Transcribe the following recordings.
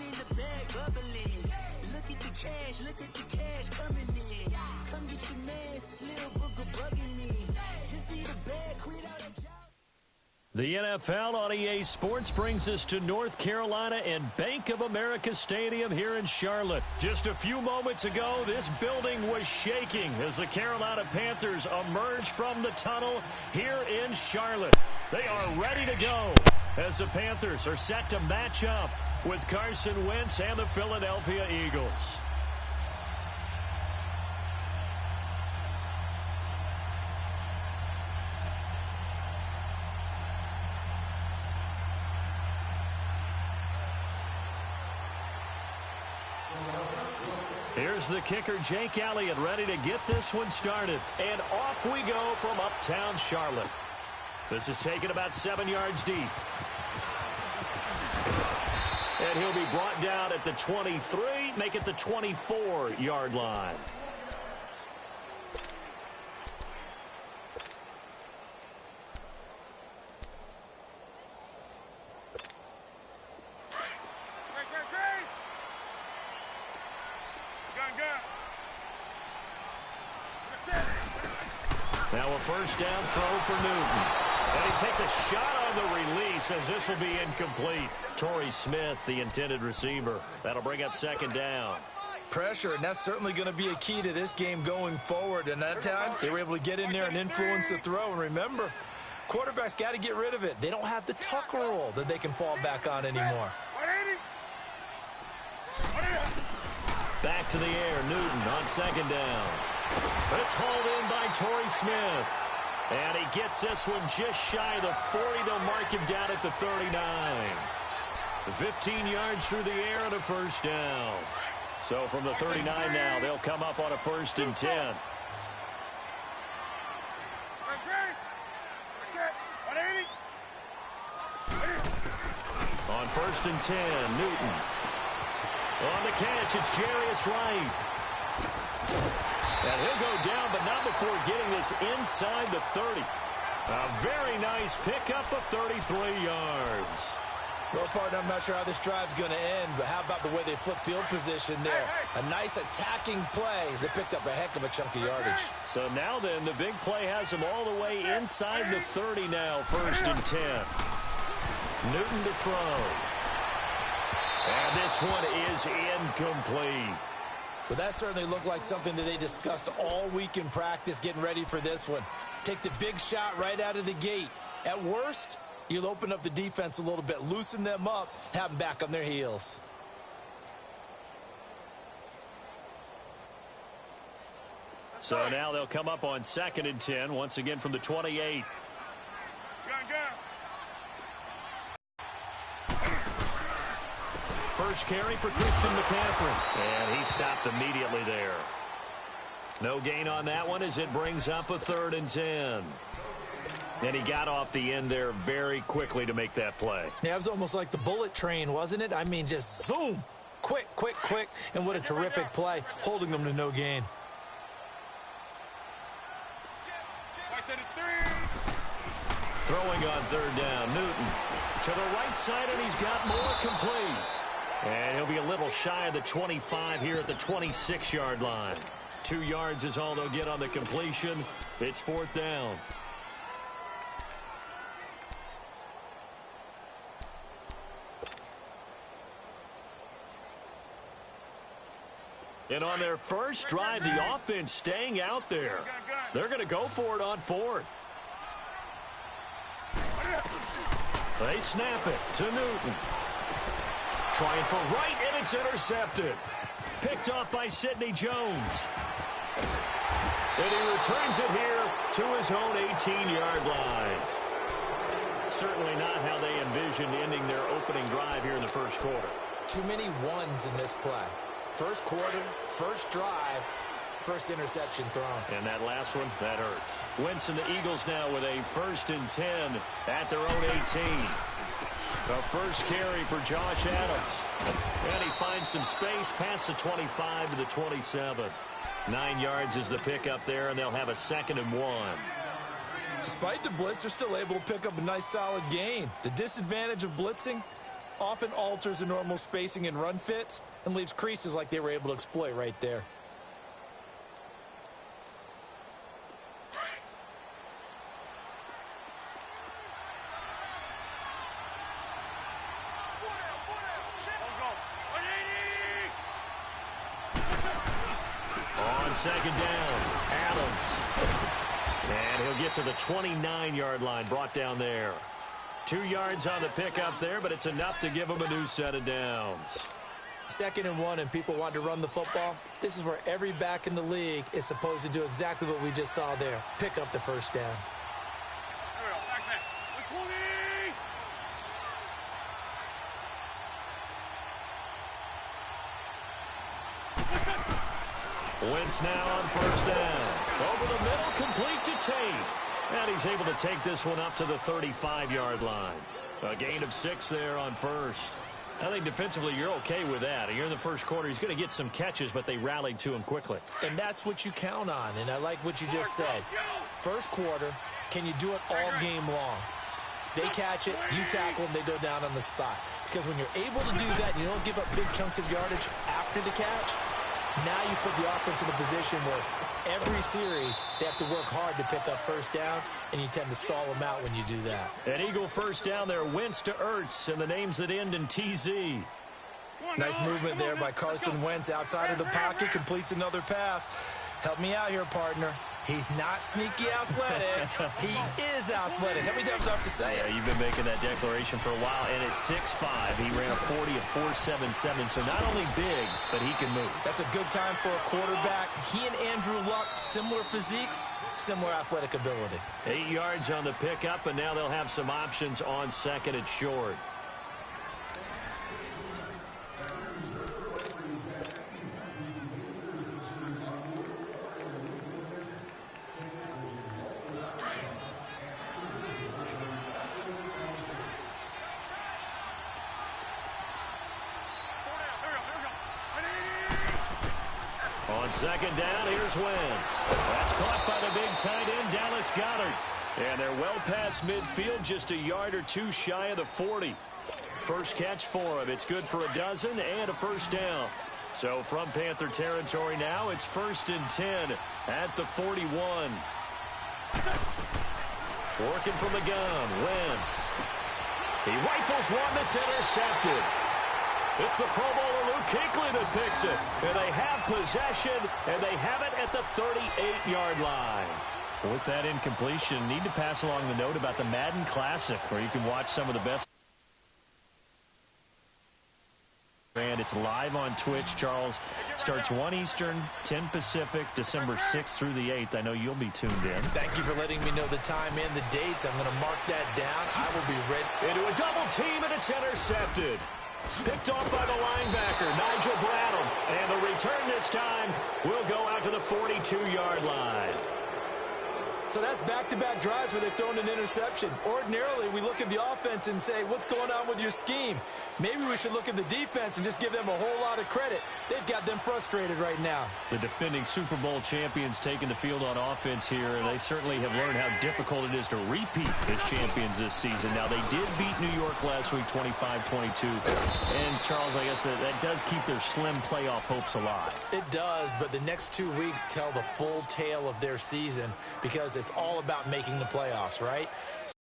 in the bag bubbling. Look at the cash coming in. Come get your man, Slim Booger bugging me. Just need a bag, quit out a job. The NFL on EA Sports brings us to North Carolina and Bank of America Stadium here in Charlotte. Just a few moments ago, this building was shaking as the Carolina Panthers emerged from the tunnel here in Charlotte. They are ready to go as the Panthers are set to match up with Carson Wentz and the Philadelphia Eagles. Here's the kicker, Jake Elliott, ready to get this one started. And off we go from uptown Charlotte. This is taken about 7 yards deep. And he'll be brought down at the 23, make it the 24-yard line. Now a first down throw for Newton. And he takes a shot on the release as this will be incomplete. Torrey Smith, the intended receiver. That'll bring up second down. Pressure, and that's certainly going to be a key to this game going forward. And that time, they were able to get in there and influence the throw. And remember, quarterbacks got to get rid of it. They don't have the tuck roll that they can fall back on anymore. Back to the air, Newton on second down. It's hauled in by Torrey Smith. And he gets this one just shy of the 40. They'll mark him down at the 39. 15 yards through the air and a first down. So from the 39 now, they'll come up on a 1st and 10. On 1st and 10, Newton. On the catch, it's Jarius Wright. And he'll go down, but not before getting this inside the 30. A very nice pickup of 33 yards. Well, partner, I'm not sure how this drive's going to end, but how about the way they flip field position there? A nice attacking play that picked up a heck of a chunk of yardage. So now then, the big play has him all the way inside the 30 now, 1st and 10. Newton to throw. And this one is incomplete. But that certainly looked like something that they discussed all week in practice getting ready for this one. Take the big shot right out of the gate. At worst, you'll open up the defense a little bit, loosen them up, have them back on their heels. So now they'll come up on 2nd and 10, once again from the 28. First carry for Christian McCaffrey. And he stopped immediately there. No gain on that one as it brings up a 3rd and 10. And he got off the end there very quickly to make that play. Yeah, it was almost like the bullet train, wasn't it? I mean, just zoom. Quick, quick, quick. And what a terrific play, holding them to no gain. Throwing on 3rd down, Newton. To the right side, and he's got more complete. And he'll be a little shy of the 25 here at the 26-yard line. 2 yards is all they'll get on the completion. It's 4th down. And on their first drive, the offense staying out there. They're going to go for it on 4th. They snap it to Newton. Trying for Wright, and it's intercepted. Picked off by Sidney Jones. And he returns it here to his own 18-yard line. Certainly not how they envisioned ending their opening drive here in the first quarter. Too many ones in this play. First quarter, first drive, first interception thrown. And that last one, that hurts. Wentz and the Eagles now with a 1st and 10 at their own 18. The first carry for Josh Adams. And he finds some space past the 25 to the 27. 9 yards is the pickup there, and they'll have a 2nd and 1. Despite the blitz, they're still able to pick up a nice solid gain. The disadvantage of blitzing, often alters the normal spacing and run fits and leaves creases like they were able to exploit right there. On second down, Adams. And he'll get to the 29-yard line, brought down there. 2 yards on the pickup there, but it's enough to give him a new set of downs. 2nd and 1 and people want to run the football. This is where every back in the league is supposed to do exactly what we just saw there. Pick up the first down. Wentz now on first down. Over the middle, complete to Tate. And he's able to take this one up to the 35-yard line. A gain of 6 there on first. I think defensively you're okay with that. You're in the first quarter. He's going to get some catches, but they rallied to him quickly. And that's what you count on, and I like what you just said. First quarter, can you do it all game long? They catch it, you tackle them, they go down on the spot. Because when you're able to do that, you don't give up big chunks of yardage after the catch. Now you put the offense in a position where every series they have to work hard to pick up first downs, and you tend to stall them out when you do that. An Eagle first down there, Wentz to Ertz, and the names that end in TZ. Nice movement there by Carson Wentz outside of the pocket, completes another pass. Help me out here, partner. He's not sneaky athletic. He is athletic. How many times do I have to say it? Yeah, you've been making that declaration for a while, and at 6'5", he ran a 40 of 4.77, so not only big, but he can move. That's a good time for a quarterback. He and Andrew Luck, similar physiques, similar athletic ability. 8 yards on the pickup, and now they'll have some options on second and short. On second down, here's Wentz. That's caught by the big tight end, Dallas Goedert. And they're well past midfield, just a yard or two shy of the 40. First catch for him. It's good for a dozen and a first down. So from Panther territory now, it's 1st and 10 at the 41. Working from the gun, Wentz. He rifles one that's intercepted. It's the Pro Bowler Luke Kuechly that picks it. And they have possession, and they have it at the 38-yard line. With that incompletion, need to pass along the note about the Madden Classic, where you can watch some of the best. And it's live on Twitch. Charles, starts 1 Eastern, 10 Pacific, December 6th through the 8th. I know you'll be tuned in. Thank you for letting me know the time and the dates. I'm going to mark that down. I will be ready. Into a double team, and it's intercepted. Picked off by the linebacker, Nigel Bradham. And the return this time will go out to the 42-yard line. So that's back-to-back drives where they've thrown an interception. Ordinarily, we look at the offense and say, what's going on with your scheme? Maybe we should look at the defense and just give them a whole lot of credit. They've got them frustrated right now. The defending Super Bowl champions taking the field on offense here, and they certainly have learned how difficult it is to repeat as champions this season. Now, they did beat New York last week 25-22. And, Charles, I guess that does keep their slim playoff hopes alive. It does, but the next 2 weeks tell the full tale of their season because it's all about making the playoffs, right?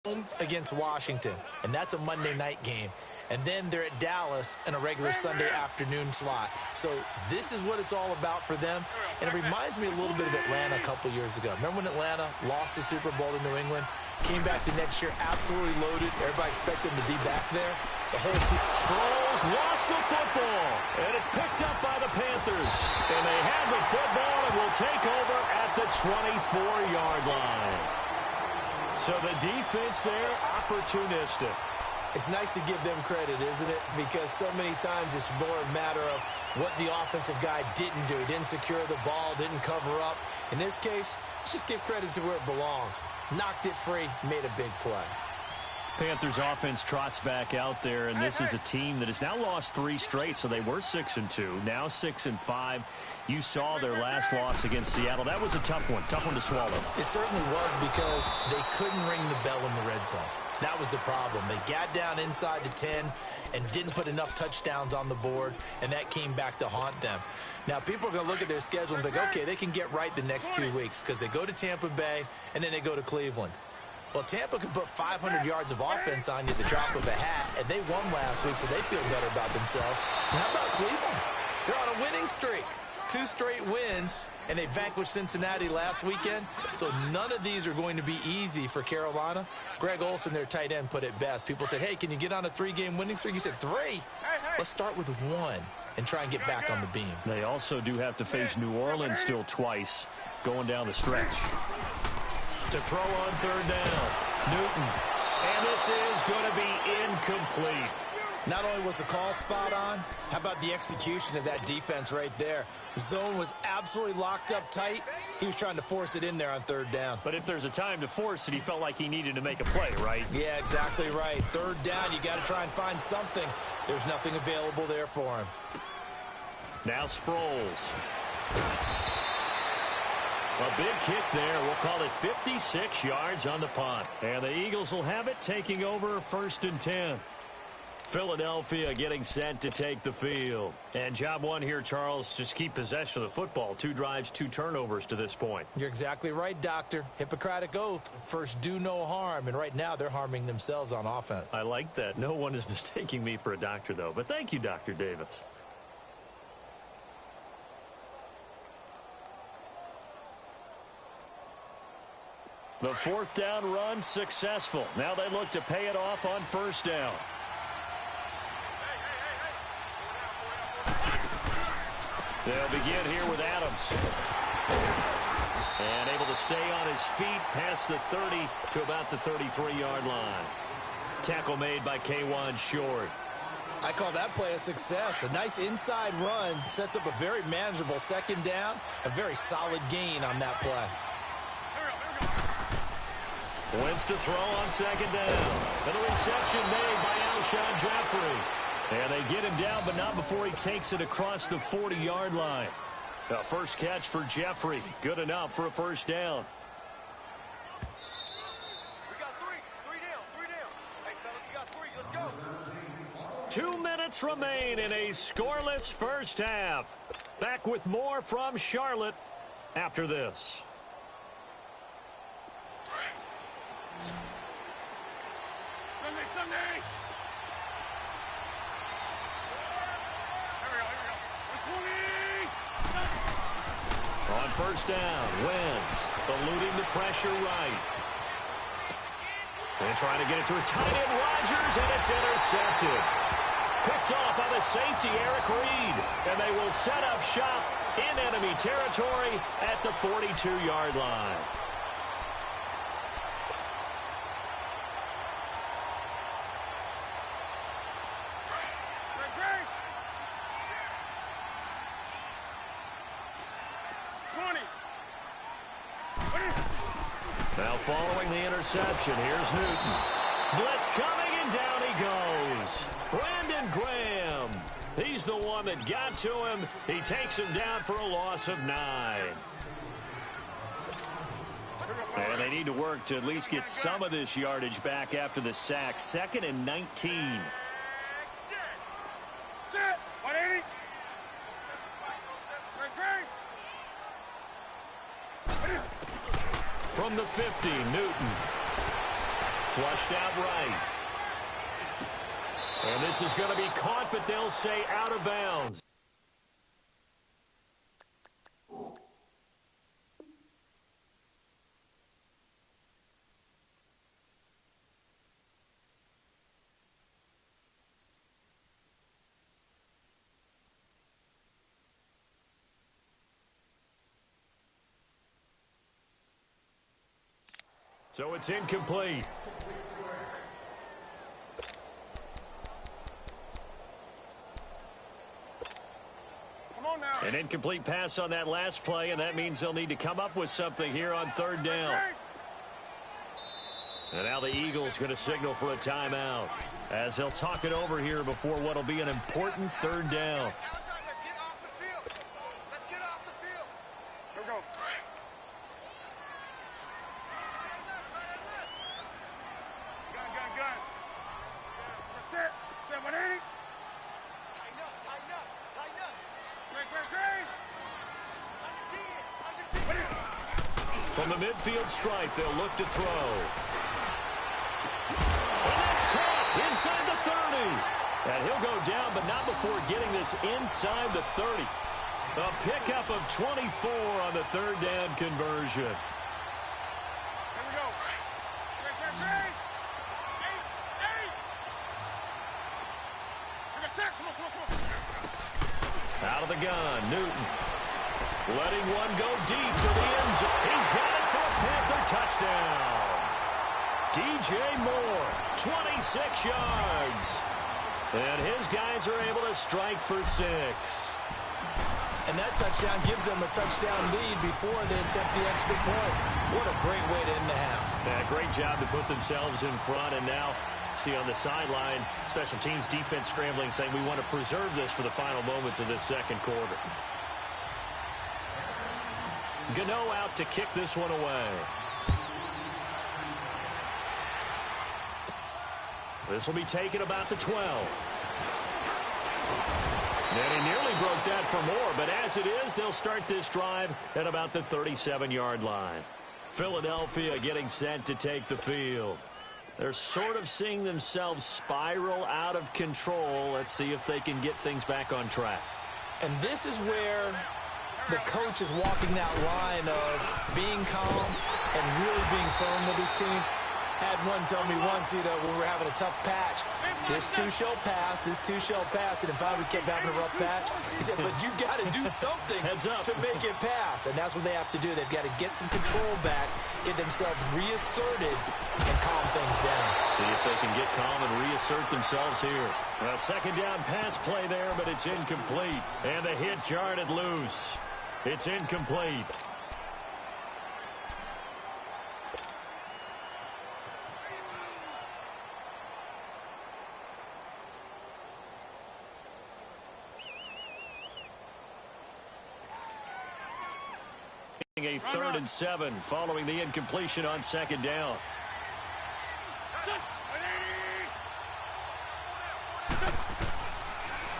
Home against Washington, and that's a Monday night game. And then they're at Dallas in a regular Sunday afternoon slot. So this is what it's all about for them. And it reminds me a little bit of Atlanta a couple years ago. Remember when Atlanta lost the Super Bowl to New England? Came back the next year absolutely loaded. Everybody expected them to be back there. The whole season. Sproles lost the football, and it's picked up by the Panthers. And they have the football and will take over at the 24-yard line. So the defense there, opportunistic. It's nice to give them credit, isn't it? Because so many times it's more a matter of what the offensive guy didn't do. Didn't secure the ball, didn't cover up. In this case, let's just give credit to where it belongs. Knocked it free, made a big play. Panthers offense trots back out there, and this is a team that has now lost 3 straight, so they were 6-2, now 6-5. You saw their last loss against Seattle. That was a tough one to swallow. It certainly was because they couldn't ring the bell in the red zone. That was the problem. They got down inside the 10 and didn't put enough touchdowns on the board, and that came back to haunt them. Now, people are going to look at their schedule and think, okay, they can get right the next 2 weeks because they go to Tampa Bay and then they go to Cleveland. Well, Tampa can put 500 yards of offense on you at the drop of a hat, and they won last week, so they feel better about themselves. And how about Cleveland? They're on a winning streak. 2 straight wins, and they vanquished Cincinnati last weekend. So none of these are going to be easy for Carolina. Greg Olsen, their tight end, put it best. People said, hey, can you get on a 3-game winning streak? He said, 3? Let's start with 1 and try and get back on the beam. They also do have to face New Orleans still twice going down the stretch. To throw on 3rd down, Newton. And this is going to be incomplete. Not only was the call spot on, how about the execution of that defense right there? Zone was absolutely locked up tight. He was trying to force it in there on 3rd down. But if there's a time to force it, he felt like he needed to make a play, right? Yeah, exactly right. 3rd down, you got to try and find something. There's nothing available there for him. Now Sproles. A big kick there. We'll call it 56 yards on the punt. And the Eagles will have it, taking over 1st and 10. Philadelphia getting set to take the field. And job 1 here, Charles, just keep possession of the football. 2 drives, 2 turnovers to this point. You're exactly right, Doctor. Hippocratic oath. First, do no harm. And right now, they're harming themselves on offense. I like that. No one is mistaking me for a doctor, though. But thank you, Dr. Davis. The 4th down run successful. Now they look to pay it off on 1st down. They'll begin here with Adams. And able to stay on his feet past the 30 to about the 33-yard line. Tackle made by K'Wan Short. I call that play a success. A nice inside run sets up a very manageable 2nd down. A very solid gain on that play. Wentz to throw on 2nd down. And a reception made by Alshon Jeffrey. And they get him down, but not before he takes it across the 40-yard line. The first catch for Jeffrey. Good enough for a 1st down. We got 3. 3 down. 3 down. Hey, fellas, we got 3. Let's go. 2 minutes remain in a scoreless first half. Back with more from Charlotte after this. Sunday. On 1st down, Wentz eluding the pressure right. And trying to get it to his tight end, Rodgers, and it's intercepted. Picked off by the safety, Eric Reed. And they will set up shop in enemy territory at the 42-yard line. Now following the interception, here's Newton. Blitz coming, and down he goes. Brandon Graham. He's the one that got to him. He takes him down for a loss of 9. And they need to work to at least get some of this yardage back after the sack. 2nd and 19. Set. 180. From the 50, Newton. Flushed out right. And this is going to be caught, but they'll say out of bounds. So it's incomplete. Come on now. An incomplete pass on that last play, and that means they'll need to come up with something here on 3rd down. And now the Eagles going to signal for a timeout as they'll talk it over here before what will be an important 3rd down. Let's get off the field. Let's get off the field. Go. Gun. From the midfield stripe, they'll look to throw. And that's caught inside the 30. And he'll go down, but not before getting this inside the 30. A pickup of 24 on the third down conversion. Here we go. Eight. Out of the gun, Newton. Letting one go deep for the end zone. He's got it for a Panther touchdown. DJ Moore, 26 yards. And his guys are able to strike for 6. And that touchdown gives them a touchdown lead before they attempt the extra point. What a great way to end the half. Yeah, great job to put themselves in front. And now, see on the sideline, special teams defense scrambling, saying we want to preserve this for the final moments of this second quarter. Gano out to kick this one away. This will be taken about the 12. And he nearly broke that for more, but as it is, they'll start this drive at about the 37-yard line. Philadelphia getting set to take the field. They're sort of seeing themselves spiral out of control. Let's see if they can get things back on track. And this is where the coach is walking that line of being calm and really being firm with his team. Had one tell me once, when we were having a tough patch, this too shall pass, this too shall pass. And if I kept having a rough patch, he said, but you got to do something to make it pass. And that's what they have to do. They've got to get some control back, get themselves reasserted, and calm things down. See if they can get calm and reassert themselves here. A second down pass play there, but it's incomplete. And the hit jarred loose. It's incomplete. A 3rd and 7 following the incompletion on second down.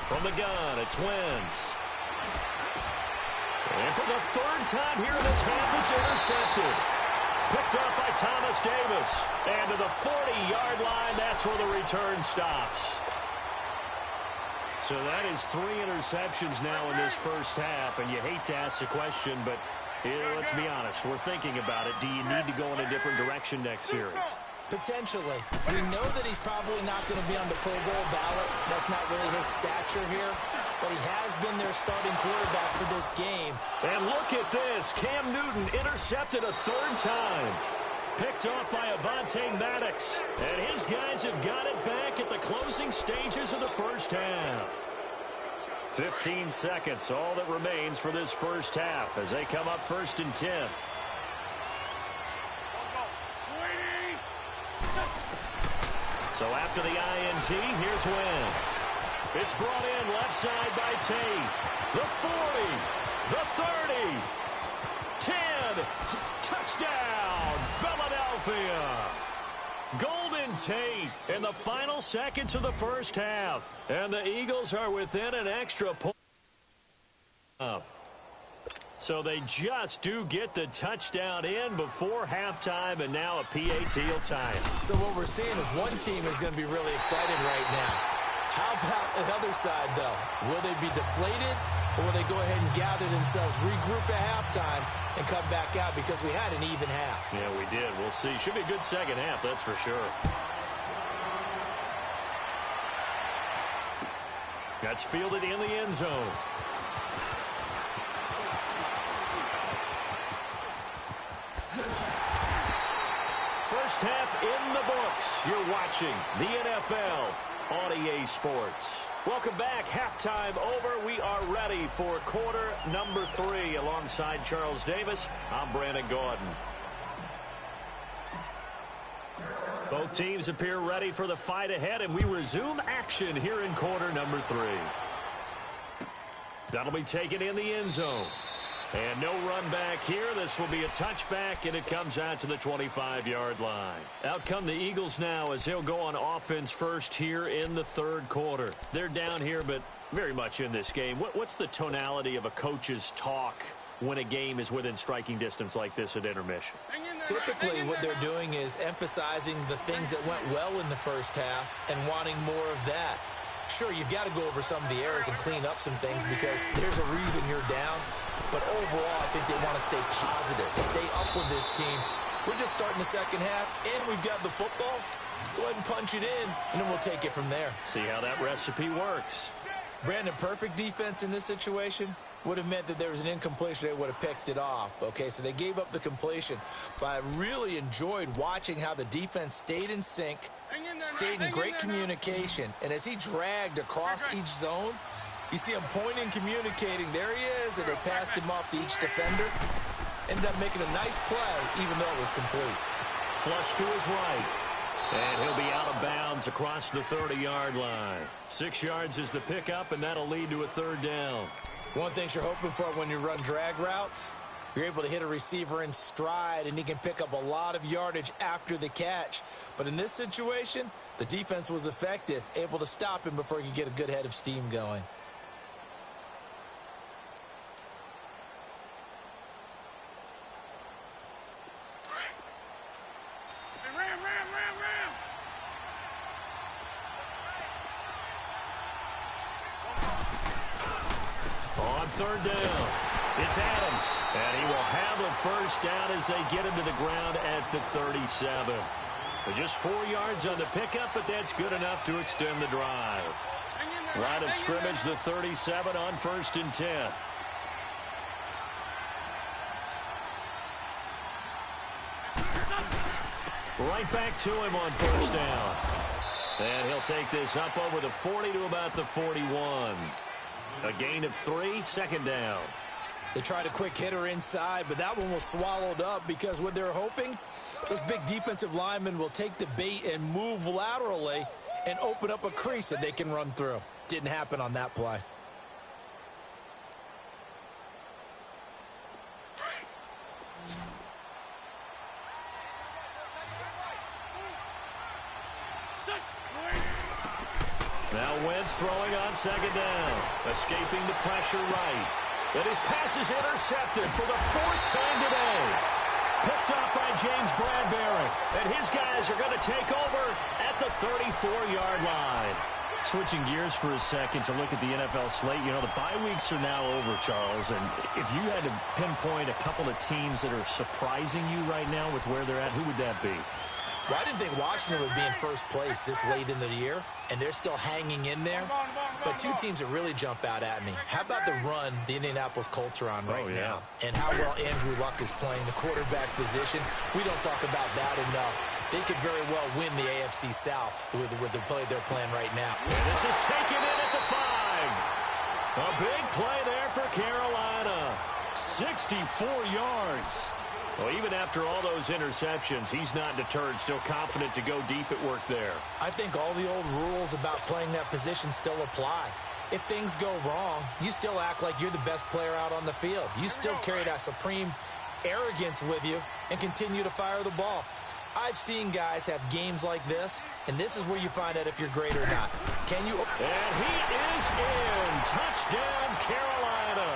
From the gun, it's Wentz. And for the 3rd time here in this half, it's intercepted. Picked up by Thomas Davis. And to the 40-yard line, that's where the return stops. So that is 3 interceptions now in this first half. And you hate to ask the question, but let's be honest. We're thinking about it. Do you need to go in a different direction next series? Potentially. We know that he's probably not going to be on the Pro Bowl ballot. That's not really his stature here. But he has been their starting quarterback for this game. And look at this. Cam Newton intercepted a 3rd time. Picked off by Avonte Maddox. And his guys have got it back at the closing stages of the first half. 15 seconds, all that remains for this first half as they come up 1st and 10. So after the INT, here's Wentz. It's brought in left side by Tate. The 40, the 30, 10, touchdown, Philadelphia. Golden Tate in the final seconds of the first half. And the Eagles are within an extra point. So they just do get the touchdown in before halftime, and now a PAT will tie it. So what we're seeing is one team is going to be really excited right now. How about the other side, though? Will they be deflated, or will they go ahead and gather themselves, regroup at halftime, and come back out because we had an even half? Yeah, we did. We'll see. Should be a good second half, that's for sure. That's fielded in the end zone. First half in the books. You're watching the NFL on EA Sports. Welcome back. Halftime over. We are ready for quarter number 3. Alongside Charles Davis, I'm Brandon Gordon. Both teams appear ready for the fight ahead, and we resume action here in quarter number 3. That'll be taken in the end zone. And no run back here. This will be a touchback, and it comes out to the 25-yard line. Out come the Eagles now as they'll go on offense first here in the third quarter. They're down here, but very much in this game. What's the tonality of a coach's talk when a game is within striking distance like this at intermission. Typically, what they're doing is emphasizing the things that went well in the first half and wanting more of that. Sure, you've got to go over some of the errors and clean up some things because there's a reason you're down. But overall, I think they want to stay positive, stay up with this team. We're just starting the second half, and we've got the football. Let's go ahead and punch it in, and then we'll take it from there. See how that recipe works. Brandon, perfect defense in this situation would have meant that there was an incompletion. They would have picked it off. Okay, so they gave up the completion. But I really enjoyed watching how the defense stayed in sync, stayed in great communication. And as he dragged across each zone, you see him pointing, communicating. There he is, and they passed him off to each defender. Ended up making a nice play, even though it was complete. Flush to his right. And he'll be out of bounds across the 30-yard line. 6 yards is the pickup, and that'll lead to a third down. One thing you're hoping for when you run drag routes, you're able to hit a receiver in stride, and he can pick up a lot of yardage after the catch. But in this situation, the defense was effective, able to stop him before he could get a good head of steam going. Third down. It's Adams. And he will have a first down as they get him to the ground at the 37. Just 4 yards on the pickup, but that's good enough to extend the drive. Line of scrimmage, the 37 on 1st and 10. Right back to him on 1st down. And he'll take this up over the 40 to about the 41. A gain of 3, 2nd down. They tried a quick hitter inside, but that one was swallowed up because what they're hoping, those big defensive linemen will take the bait and move laterally and open up a crease that they can run through. Didn't happen on that play. Now Wentz throwing on 2nd down. Escaping the pressure right. And his pass is intercepted for the 4th time today. Picked off by James Bradbury. And his guys are going to take over at the 34-yard line. Switching gears for a second to look at the NFL slate. You know, the bye weeks are now over, Charles. And if you had to pinpoint a couple of teams that are surprising you right now with where they're at, who would that be? Well, I didn't think Washington would be in first place this late in the year, and they're still hanging in there. But 2 teams that really jump out at me. How about the run the Indianapolis Colts are on right now? And how well Andrew Luck is playing the quarterback position. We don't talk about that enough. They could very well win the AFC South with the play they're playing right now. And this is taken in at the 5. A big play there for Carolina. 64 yards. Well, even after all those interceptions, he's not deterred, still confident to go deep at work there. I think all the old rules about playing that position still apply. If things go wrong, you still act like you're the best player out on the field. You still carry that supreme arrogance with you and continue to fire the ball. I've seen guys have games like this, and this is where you find out if you're great or not. Can you? And he is in. Touchdown, Carolina.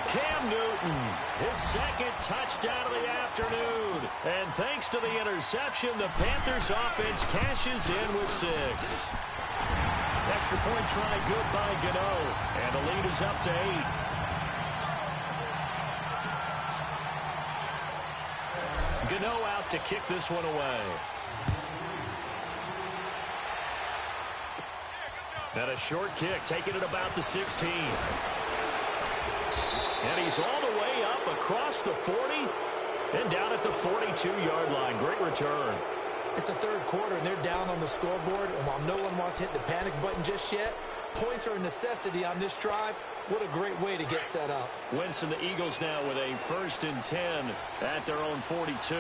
Cam Newton, his 2nd touchdown of the afternoon. And thanks to the interception, the Panthers offense cashes in with 6. Extra point try good by Gano. And the lead is up to 8. Gano out to kick this one away. And a short kick, taking it about the 16. And he's all the way up across the 40 and down at the 42-yard line. Great return. It's the 3rd quarter, and they're down on the scoreboard. And while no one wants to hit the panic button just yet, points are a necessity on this drive. What a great way to get set up. Wentz and the Eagles now with a 1st and 10 at their own 42.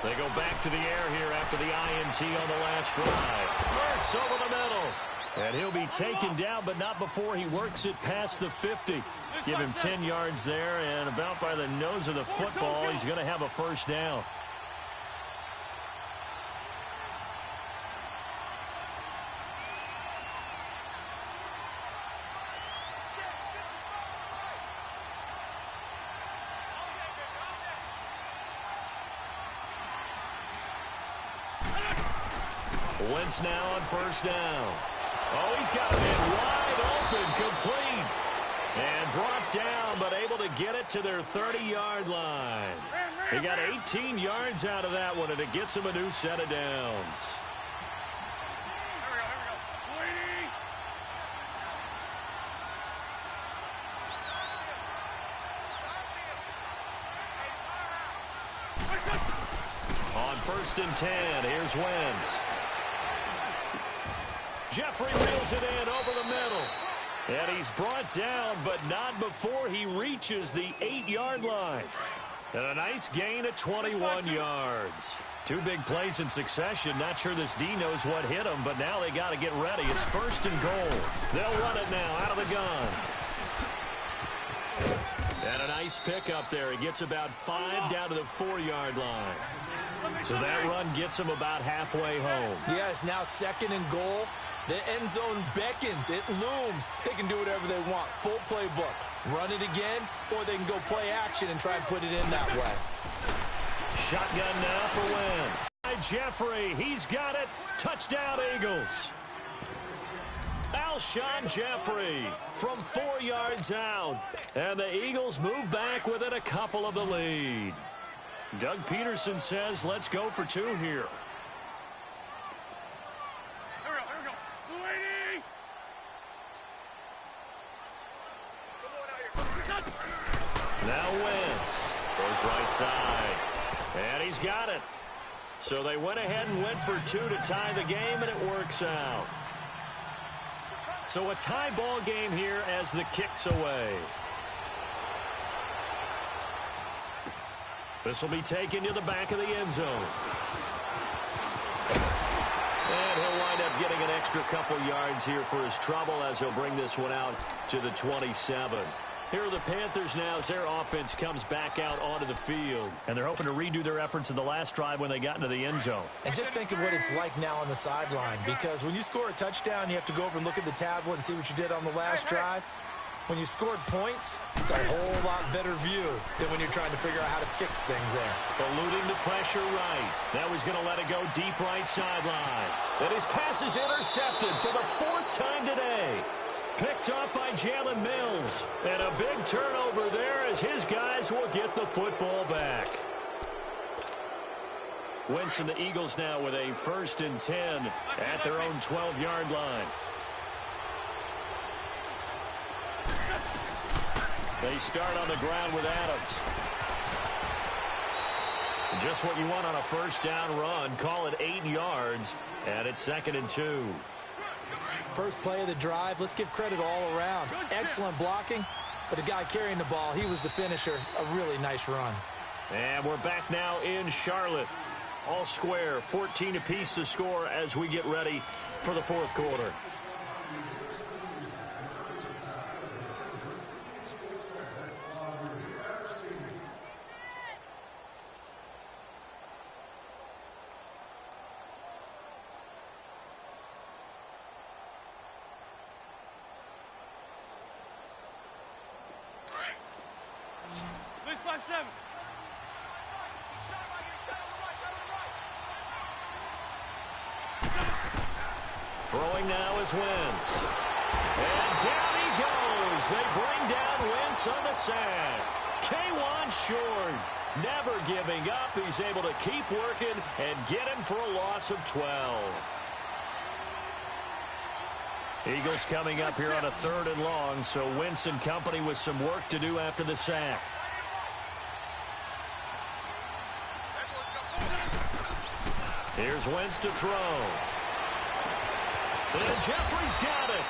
They go back to the air here after the INT on the last drive. Works over the middle. And he'll be taken down, but not before he works it past the 50. Give him 10 yards there, and about by the nose of the football, he's going to have a first down. Wentz now on first down. Oh, he's got a man wide open, complete. And brought down, but able to get it to their 30-yard line. He got 18 yards out of that one, and it gets him a new set of downs. On first and 10, here's Wentz. Jeffrey reels it in over the middle. And he's brought down, but not before he reaches the 8-yard line. And a nice gain of 21 yards. Two big plays in succession. Not sure this D knows what hit him, but now they got to get ready. It's first and goal. They'll run it now out of the gun. And a nice pickup there. He gets about 5 down to the 4-yard line. So that run gets him about halfway home. Yeah, it's now second and goal. The end zone beckons. It looms. They can do whatever they want. Full playbook. Run it again, or they can go play action and try and put it in that way. Shotgun now for Wentz. Jeffrey, he's got it. Touchdown, Eagles. Alshon Jeffrey from 4 yards out. And the Eagles move back within a couple of the lead. Doug Peterson says, let's go for 2 here. Now Wentz goes right side. And he's got it. So they went ahead and went for 2 to tie the game, and it works out. So a tie ball game here as the kick's away. This will be taken to the back of the end zone. And he'll wind up getting an extra couple yards here for his trouble as he'll bring this one out to the 27. Here are the Panthers now as their offense comes back out onto the field. And they're hoping to redo their efforts in the last drive when they got into the end zone. And just think of what it's like now on the sideline, because when you score a touchdown, you have to go over and look at the tablet and see what you did on the last drive. When you scored points, it's a whole lot better view than when you're trying to figure out how to fix things there. Eluding the pressure right. Now he's going to let it go deep right sideline. And his pass is intercepted for the 4th time today. Picked up by Jalen Mills. And a big turnover there as his guys will get the football back. Wentz and the Eagles now with a 1st and 10 at their own 12-yard line. They start on the ground with Adams. Just what you want on a first down run. Call it 8 yards, and it's 2nd and 2. First play of the drive. Let's give credit all around. Excellent blocking, but the guy carrying the ball, he was the finisher. A really nice run. And we're back now in Charlotte. All square, 14 apiece to score as we get ready for the 4th quarter. Throwing now is Wentz. And down he goes. They bring down Wentz on the sack. K1 short. Never giving up. He's able to keep working and get him for a loss of 12. Eagles coming up here on a 3rd and long, so Wentz and company with some work to do after the sack. Here's Wentz to throw. And Jeffrey's got it.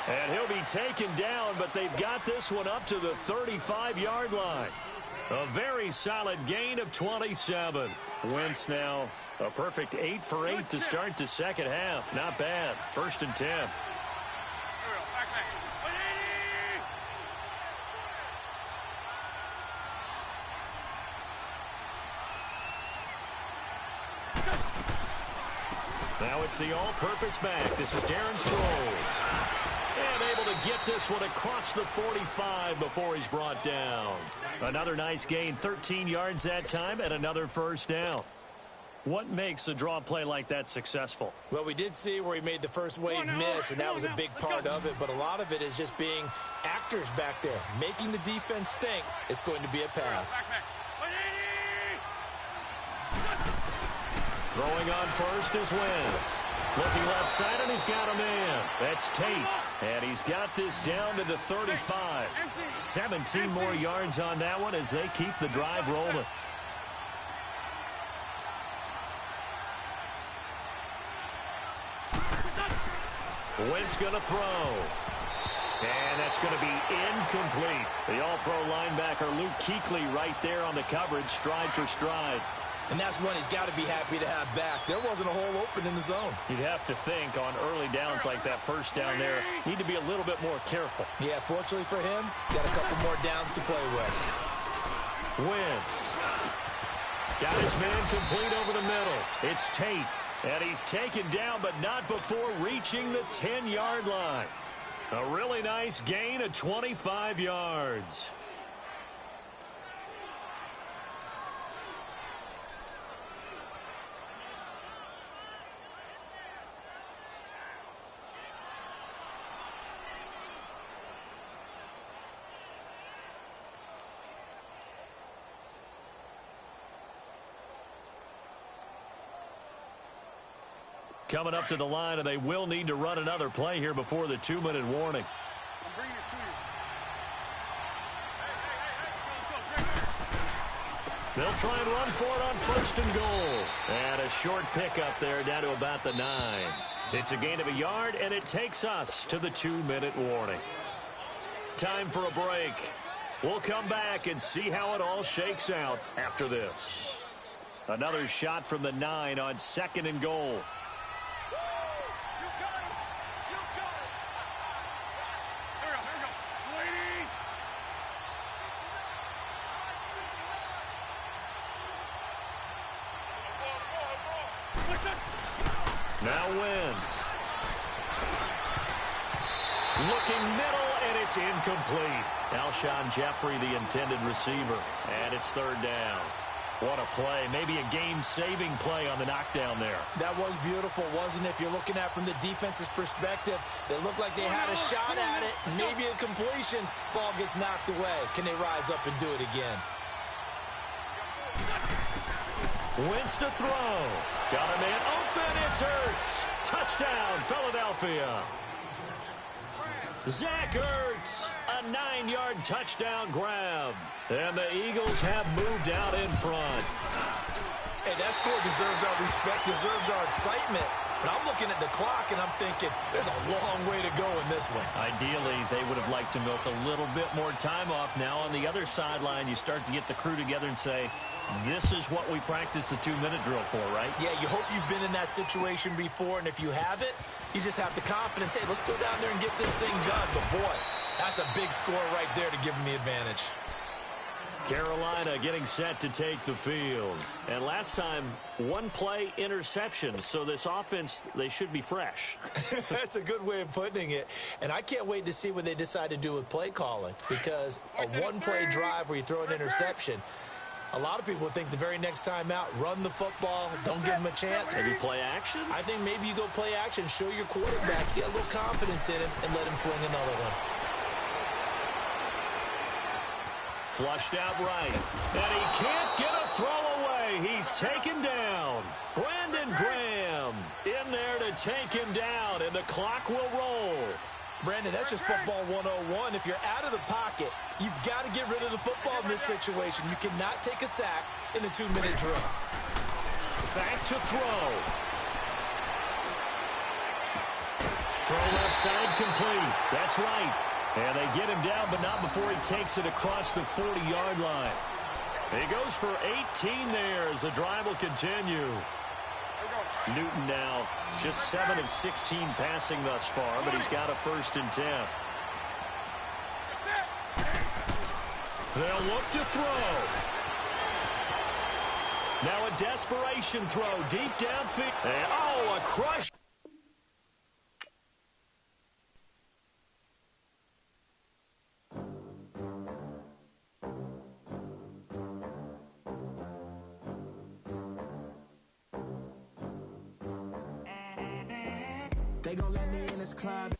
And he'll be taken down, but they've got this one up to the 35-yard line. A very solid gain of 27. Wentz now a perfect 8 for 8 to start the second half. Not bad. 1st and 10. Now it's the all-purpose back. This is Darren Sproles. And able to get this one across the 45 before he's brought down. Another nice gain, 13 yards that time, and another first down. What makes a draw play like that successful? Well, we did see where he made the first wave miss, and that was a big part of it. But a lot of it is just being actors back there, making the defense think it's going to be a pass. Throwing on first is Wentz. Looking left side, and he's got a man. That's Tate. And he's got this down to the 35. 17 more yards on that one as they keep the drive rolling. Wentz going to throw. And that's going to be incomplete. The all-pro linebacker Luke Kuechly right there on the coverage, stride for stride. And that's one he's got to be happy to have back. There wasn't a hole open in the zone. You'd have to think on early downs like that first down there, need to be a little bit more careful. Yeah, fortunately for him, got a couple more downs to play with. Wentz. Got his man complete over the middle. It's Tate. And he's taken down, but not before reaching the 10-yard line. A really nice gain of 25 yards. Coming up to the line, and they will need to run another play here before the 2-minute warning. I'm bringing it to you. They'll try and run for it on first and goal. And a short pickup there down to about the 9. It's a gain of a yard, and it takes us to the 2-minute warning. Time for a break. We'll come back and see how it all shakes out after this. Another shot from the 9 on second and goal. Now Wentz. Looking middle, and it's incomplete. Alshon Jeffrey, the intended receiver. And it's third down. What a play. Maybe a game-saving play on the knockdown there. That was beautiful, wasn't it? If you're looking at it from the defense's perspective, they looked like they had a shot at it. Maybe a completion. Ball gets knocked away. Can they rise up and do it again? Wentz to throw. Got a man open. It's Ertz. Touchdown, Philadelphia. Zach Ertz, a 9-yard touchdown grab. And the Eagles have moved out in front. Hey, that score deserves our respect, deserves our excitement. But I'm looking at the clock, and I'm thinking there's a long way to go in this one. Ideally, they would have liked to milk a little bit more time off. Now on the other sideline, you start to get the crew together and say, this is what we practiced the 2-minute drill for, right? Yeah, you hope you've been in that situation before, and if you haven't, you just have the confidence, hey, let's go down there and get this thing done. But, boy, that's a big score right there to give them the advantage. Carolina getting set to take the field. And last time, one play interception. So this offense, they should be fresh. That's a good way of putting it. And I can't wait to see what they decide to do with play calling. Because a one-play drive where you throw an interception, a lot of people think the very next time out, run the football, don't give them a chance. Maybe play action? I think maybe you go play action, show your quarterback, get a little confidence in him, and let him fling another one. Flushed out right. And he can't get a throw away. He's taken down. Brandon Graham in there to take him down, and the clock will roll. Brandon, that's just football 101. If you're out of the pocket, you've got to get rid of the football in this situation. You cannot take a sack in a 2-minute drill. Back to throw. Throw left side complete. That's right. And they get him down, but not before he takes it across the 40-yard line. He goes for 18 there as the drive will continue. Newton now just 7 of 16 passing thus far, but he's got a 1st and 10. They'll look to throw. Now a desperation throw deep downfield. And, oh, a crush. They gon' let me in this club.